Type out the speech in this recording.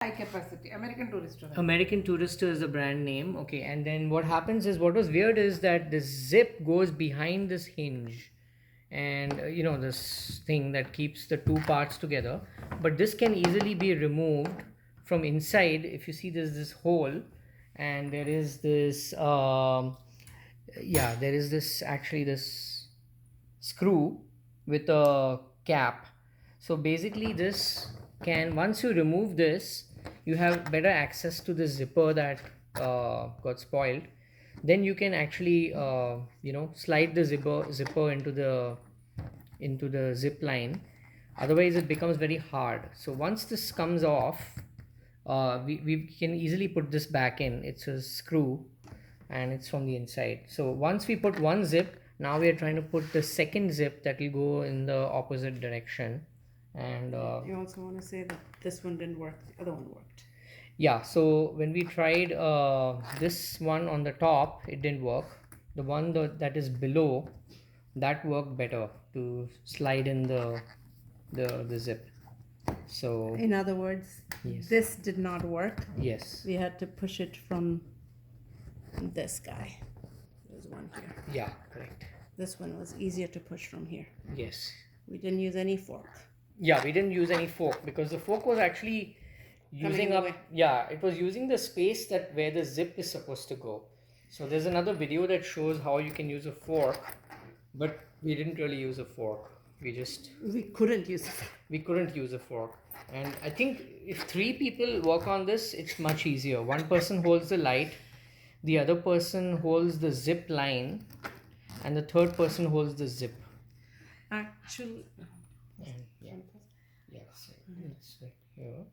High capacity. American Tourister. American Tourister is the brand name. Okay, and then what happens is, what was weird is that the zip goes behind this hinge, and this thing that keeps the two parts together. But this can easily be removed from inside. If you see, there's this hole, and there is this yeah, there is this actually this screw with a cap. So basically this can, once you remove this, you have better access to the zipper that got spoiled. Then you can actually slide the zipper into the zip line. Otherwise it becomes very hard. So once this comes off, we can easily put this back in. It's a screw and it's from the inside. So once we put one zip, now we are trying to put the second zip that will go in the opposite direction. And You also want to say that this one didn't work, the other one worked. yeah, so when we tried this one on the top, it didn't work. The one that is below, that worked better to slide in the zip. So In other words, yes. this did not work. Yes. We had to push it from this guy. There's one here. Yeah, correct. This one was easier to push from here. Yes. We didn't use any fork. Yeah, we didn't use any fork because the fork was actually using up. away. Yeah, it was using the space that where the zip is supposed to go. So there's another video that shows how you can use a fork, but we didn't really use a fork. We couldn't use it. We couldn't use a fork. And I think if three people work on this, it's much easier. One person holds the light, the other person holds the zip line, and the third person holds the zip. Actually, And yeah, yes, it's right here.